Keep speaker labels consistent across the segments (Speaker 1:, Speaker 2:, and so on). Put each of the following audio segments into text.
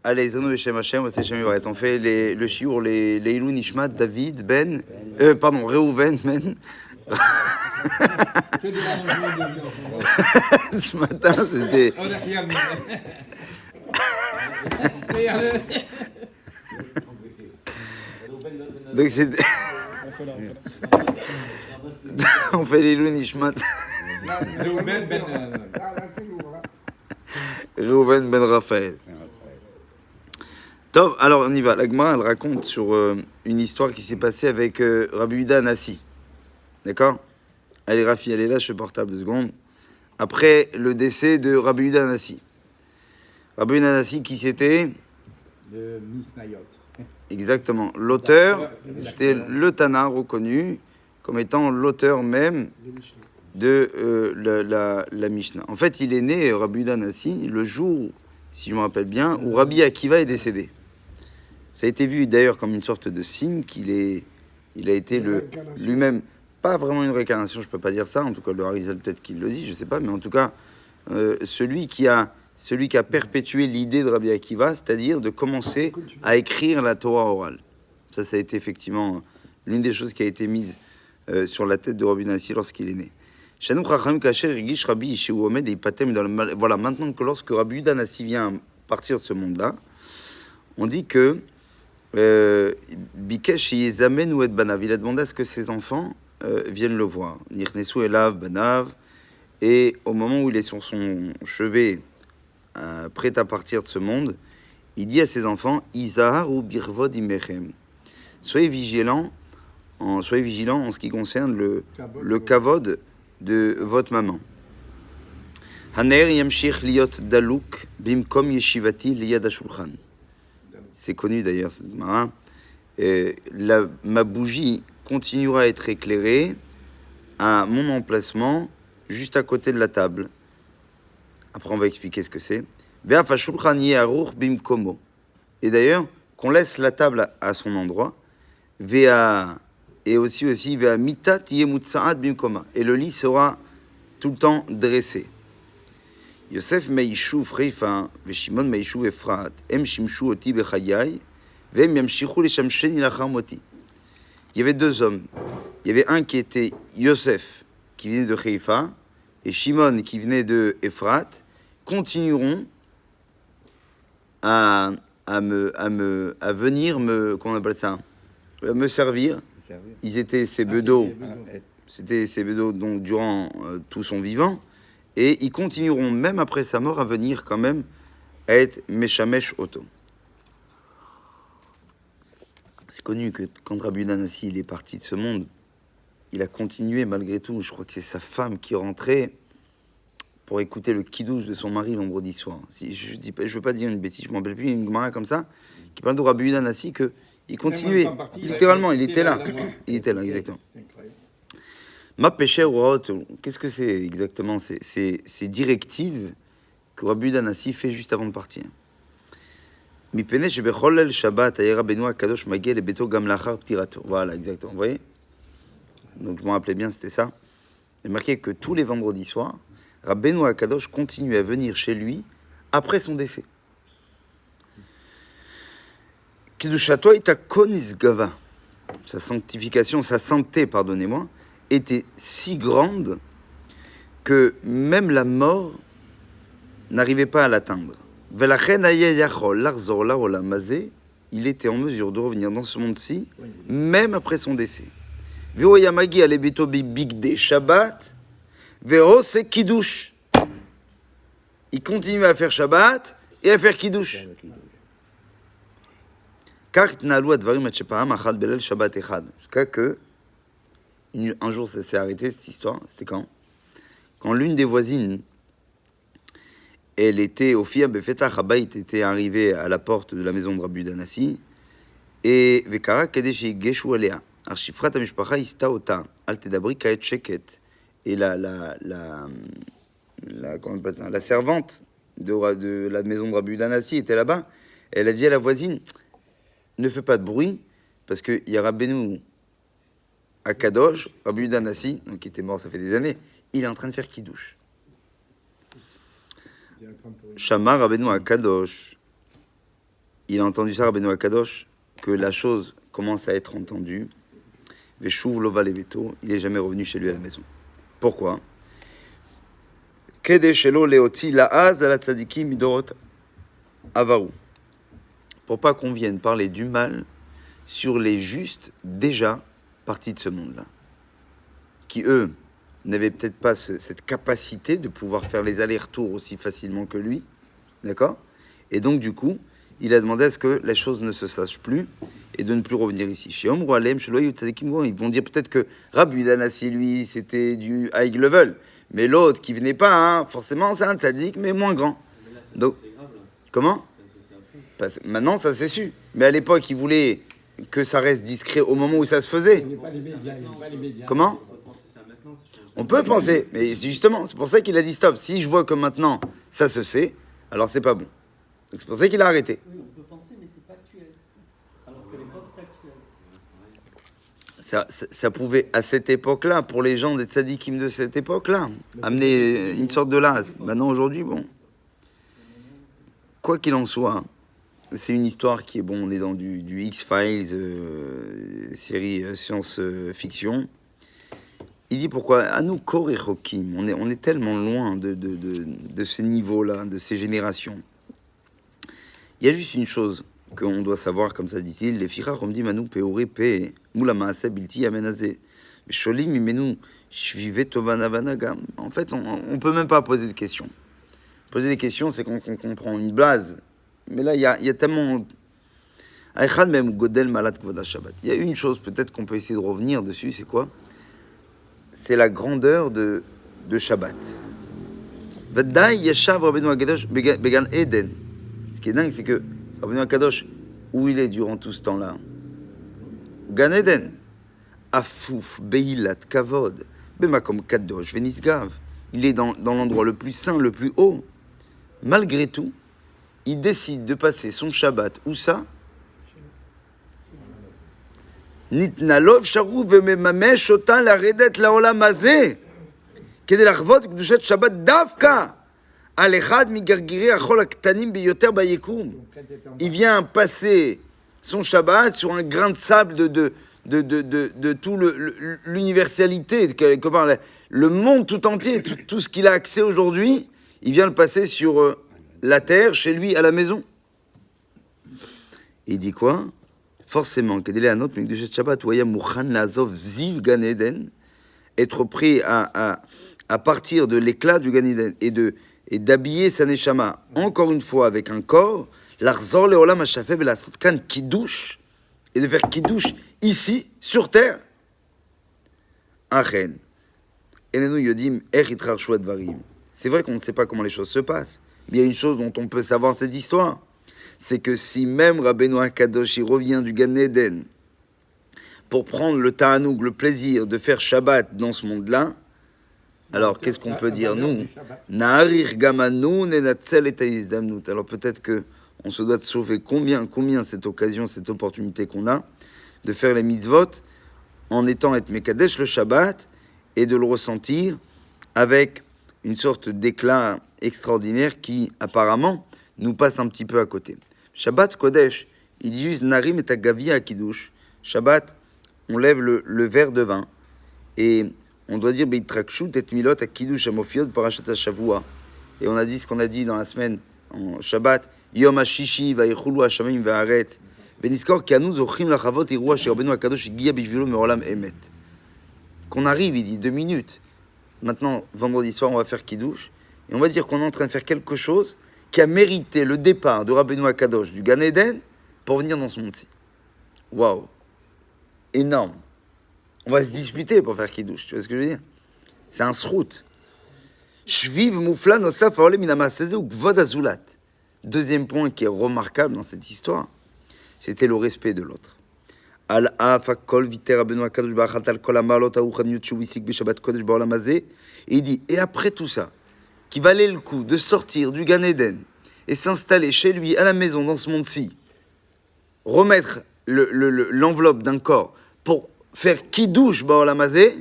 Speaker 1: Allez, Zano Veshem Hashem, on fait le shiur, les Ilou Nishmat, David, Ben, Reuven, Ben. Ce matin, c'était. Donc c'était. On fait les Ilou Nishmat. Reuven Ben Raphaël. Top, alors on y va. La Gemara, elle raconte sur une histoire qui s'est passée avec Rabbi Yehuda Anassi. D'accord? Allez, Rafi, allez là, je portable 2 secondes. Après le décès de Rabbi Yehuda Anassi. Rabbi Yehuda Anassi, qui c'était?
Speaker 2: Le Misnayot.
Speaker 1: Exactement. L'auteur, c'était le Tana reconnu comme étant l'auteur même de la Mishnah. En fait, il est né, Rabbi Yehuda Anassi, le jour, si je me rappelle bien, où Rabbi Akiva est décédé. Ça a été vu d'ailleurs comme une sorte de signe il a été lui-même, pas vraiment une réincarnation, je peux pas dire ça, en tout cas le Harizal peut-être qu'il le dit, je sais pas, mais en tout cas, celui qui a perpétué l'idée de Rabbi Akiva, c'est-à-dire de commencer à écrire la Torah orale. Ça a été effectivement l'une des choses qui a été mise sur la tête de Rabbi Anassi lorsqu'il est né. Voilà, maintenant que lorsque Rabbi Yehuda Anassi vient partir de ce monde-là, on dit que Bikesh Yezamen ou Et Banav, il a demandé à ce que ses enfants viennent le voir. Nirnesu Elav Banav, et au moment où il est sur son chevet, prêt à partir de ce monde, il dit à ses enfants, Izahar ou Birvod Imechem, soyez vigilants en ce qui concerne le kavod de votre maman. Haner yamshich liot daluk bimkom yeshivati liyad hashulchan. C'est connu d'ailleurs, cette mara. Ma bougie continuera à être éclairée à mon emplacement, juste à côté de la table. Après, on va expliquer ce que c'est. Ve'af hashulchan ye'aruch bimkomo. Et d'ailleurs, qu'on laisse la table à son endroit. Et aussi, ve'a mitat yemutsaat bimkoma. Et le lit sera tout le temps dressé. Yosef meishuv Reifa ve'Shimon meishuv Efrat em shimshu oti bechayai ve'em yamshichu leshamsheni lachar moti. Il y avait 2 hommes. Il y avait un qui était Yosef, qui venait de Reifa, et Shimon, qui venait de Efrat, continueront à venir comment on appelle ça, me servir. Ils étaient ses bedeaux, c'était ses bedeaux donc durant tout son vivant, et ils continueront même après sa mort à venir quand même à être Meshamesh Oto. C'est connu que quand Rabbi Yehuda Anassi il est parti de ce monde, il a continué malgré tout. Je crois que c'est sa femme qui rentrait pour écouter le kidouche de son mari vendredi soir. Si je veux pas dire une bêtise, je m'en rappelle plus, une gemara comme ça qui parle de Rabbi Yehuda Anassi que il continuait, littéralement, il était là. Il était là, exactement. Ma péché ou qu'est-ce que c'est exactement ces directives que Rabbi Yehuda Anassi fait juste avant de partir. Voilà, exactement. Vous voyez? Donc je me rappelais bien, c'était ça. Il marqué que tous les vendredis soirs, Rabbeinu Akadosh continuait à venir chez lui après son décès. Kedushato ita konis gava. Sa sanctification, sa sainteté, pardonnez-moi, était si grande que même la mort n'arrivait pas à l'atteindre. Il était en mesure de revenir dans ce monde-ci, même après son décès. Il continue à faire Shabbat et à faire Kiddush. Jusqu'à que, un jour ça s'est arrêté cette histoire, c'était quand l'une des voisines, elle était au Fia Befetach Habayit, était arrivée à la porte de la maison de Rabbi Yehuda Anassi, et Vekara Kadeshi Geshu Alea, Arshifrat Amishpacha Istaota, Al Tedabri Kaet Sheket, et la servante de la maison de Rabbi Yehuda Anassi était là-bas. Elle a dit à la voisine, ne fais pas de bruit, parce qu'il y a Rabbeinu Akadosh, Rabbi Yehuda Anassi, donc qui était mort ça fait des années, il est en train de faire Kiddush. Shamar Rabbeinu Akadosh, il a entendu ça, Rabbeinu Akadosh, que la chose commence à être entendue. Veshuv lo valeveto, il n'est jamais revenu chez lui à la maison. Pourquoi? Kede shelo leoti laaz ala tzadikim midorot avaru. Pour pas qu'on vienne parler du mal sur les justes déjà partis de ce monde-là, qui eux n'avaient peut-être pas cette capacité de pouvoir faire les allers-retours aussi facilement que lui, d'accord? Et donc du coup, il a demandé à ce que les choses ne se sachent plus et de ne plus revenir ici. Chez Om Roalem, chez Loïc Tzadikim, ils vont dire peut-être que Rabbi Danassi, lui, c'était du high level, mais l'autre qui venait pas, hein, forcément, c'est un tzadik, mais moins grand. Donc, comment? Maintenant, ça c'est su. Mais à l'époque, il voulait que ça reste discret au moment où ça se faisait. Comment? On peut penser, mais c'est justement, c'est pour ça qu'il a dit stop. Si je vois que maintenant ça se sait, alors c'est pas bon. Donc c'est pour ça qu'il a arrêté.
Speaker 3: Oui, on peut penser, mais c'est pas actuel. Alors que l'époque, c'est actuel.
Speaker 1: Ça pouvait, à cette époque-là, pour les gens des tzadikim de cette époque-là, amener une sorte de lase. Maintenant, aujourd'hui, bon. Quoi qu'il en soit, c'est une histoire qui est bon. On est dans du X-Files, série science-fiction. Il dit pourquoi à nous, Kor et Chokim, on est tellement loin de ces niveaux-là, de ces générations. Il y a juste une chose qu'on doit savoir, comme ça dit-il, les fichas romdim anu peore pe mula maaseh bilti amenazeh sholim imenu shvive tovanavanaga. En fait, on peut même pas poser de questions. Poser des questions, c'est qu'on comprend une blase. Mais là, il y a tellement. Il y a une chose, peut-être qu'on peut essayer de revenir dessus, c'est quoi? C'est la grandeur de Shabbat. Vadaï yeshav Rabbeinu Akadosh began Eden. Ce qui est dingue, c'est que Rabbeinu Akadosh, où il est durant tout ce temps-là? Gan Eden. Afouf, Beilat, Kavod, Bemakom Kadosh, Venisgav. Il est dans l'endroit le plus saint, le plus haut. Malgré tout, il décide de passer son Shabbat. Où ça? Nitnalov sharu vememamesh otan laredet laolam hazeh kede lachvot kedushat Shabbat davka al echad migargirei achol haktanim biyoter bayekum. Il vient passer son Shabbat sur un grain de sable de tout l'universalité, quelque part, le monde tout entier, tout ce qu'il a accès aujourd'hui, il vient le passer sur la terre, chez lui, à la maison. Il dit quoi? Forcément, être prêt à partir de l'éclat du Gan Eden et d'habiller sa neshama, encore une fois, avec un corps, l'arzor leolam hashafeh velasot kan kiddush, et de faire kiddush ici, sur terre. Achen. Enenu yodim er yitrarshu advarim. C'est vrai qu'on ne sait pas comment les choses se passent, mais il y a une chose dont on peut savoir cette histoire. C'est que si même Rabbeinu Akadosh revient du Gan Eden pour prendre le ta'anoug, le plaisir de faire Shabbat dans ce monde-là, alors qu'est-ce qu'on peut dire nous? Na'arir gamanu nenatzel et ta'izdamnut. Alors peut-être que on se doit de sauver combien cette occasion, cette opportunité qu'on a de faire les mitzvot en étant et mekadesh le Shabbat et de le ressentir avec une sorte d'éclat extraordinaire qui apparemment nous passe un petit peu à côté. Shabbat Kodesh, il dit juste Narim et Agavia à Kiddush. Shabbat, on lève le verre de vin et on doit dire Beitrakshut et Milot à Kiddush Amofiot Parashat Shavua. Et on a dit ce qu'on a dit dans la semaine en Shabbat Yom HaShishi Vayichulu Hashamim Va'aretz Beniskor Kanu Zochim Lachavot Irua Sherbenu Akadosh Gia Bishvilo Merolam Emet. Qu'on arrive, il dit 2 minutes. Maintenant, vendredi soir, on va faire Kiddush et on va dire qu'on est en train de faire quelque chose qui a mérité le départ de Rabbeinu Akadosh du Gan Eden pour venir dans ce monde-ci. Waouh! Énorme. On va se disputer pour faire Kiddush, tu vois ce que je veux dire? C'est un srout. Shviv mouflan osaf aole minamaseze ou gvod azulat. Deuxième point qui est remarquable dans cette histoire, c'était le respect de l'autre. Al afakol viter Rabbeinu Akadosh ba'achatal kol amalot ha'uchaniyut shuvisik b'Shabbat kodesh ba'olam hazeh. Et il dit, et après tout ça, qui valait le coup de sortir du Gan Eden et s'installer chez lui à la maison dans ce monde-ci, remettre l'enveloppe d'un corps pour faire kiddush ba'olam hazeh,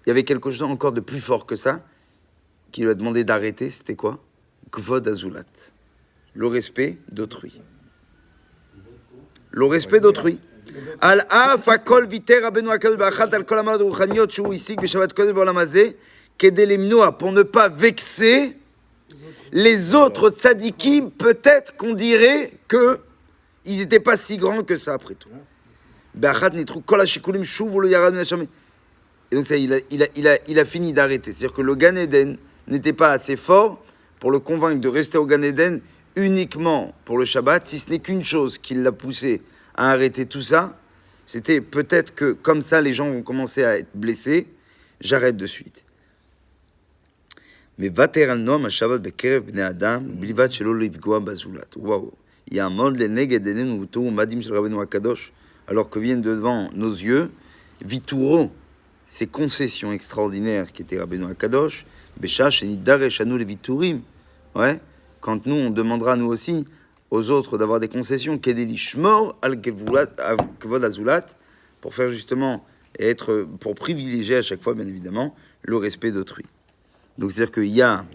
Speaker 1: il y avait quelque chose encore de plus fort que ça, qui lui a demandé d'arrêter, c'était quoi? Kvod azulat, le respect d'autrui. le respect d'autrui. Al af hakol viter Rabbeinu HaKadosh Baruch Hu al kol hamanot ruchaniot shu isik b'Shabbat kodesh b'olam hazeh kedei lemnoa, pour ne pas vexer les autres tzadikim. Peut-être qu'on dirait que ils n'étaient pas si grands que ça après tout. Be'achat nitru kol hashikulim shuvu lo yarad min hashamayim. Et donc ça, il a fini d'arrêter. C'est-à-dire que le Gan Eden n'était pas assez fort pour le convaincre de rester au Gan Eden uniquement pour le Shabbat, si ce n'est qu'une chose qui l'a poussé à arrêter tout ça, c'était peut-être que comme ça, les gens vont commencer à être blessés, j'arrête de suite. Mais vater al noam ha-Shabbat bekerev bnei Adam, bilvad shelo livgoa bazulat. Waouh! Il y a un monde le neged enenu v'tohu madim shel Rabbeinu HaKadosh, alors que viennent devant nos yeux, vituro, ces concessions extraordinaires qui étaient Rabbeinu HaKadosh, Bécha, Shenit Daresh, à nous les Viturim. Ouais, quand nous, on demandera nous aussi aux autres d'avoir des concessions, Kedeli Shmor al Kevod Azulat, pour faire justement, et être, pour privilégier à chaque fois, bien évidemment, le respect d'autrui. Donc c'est-à-dire qu'il y a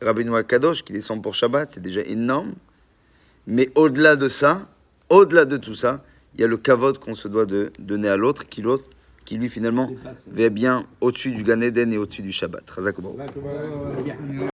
Speaker 1: Rabbeinu HaKadosh qui descend pour Shabbat, c'est déjà énorme, mais au-delà de ça, au-delà de tout ça, il y a le kavod qu'on se doit de donner à l'autre, qui lui finalement va bien au-dessus du Gan Eden et au-dessus du Shabbat. Chazak u'baruch.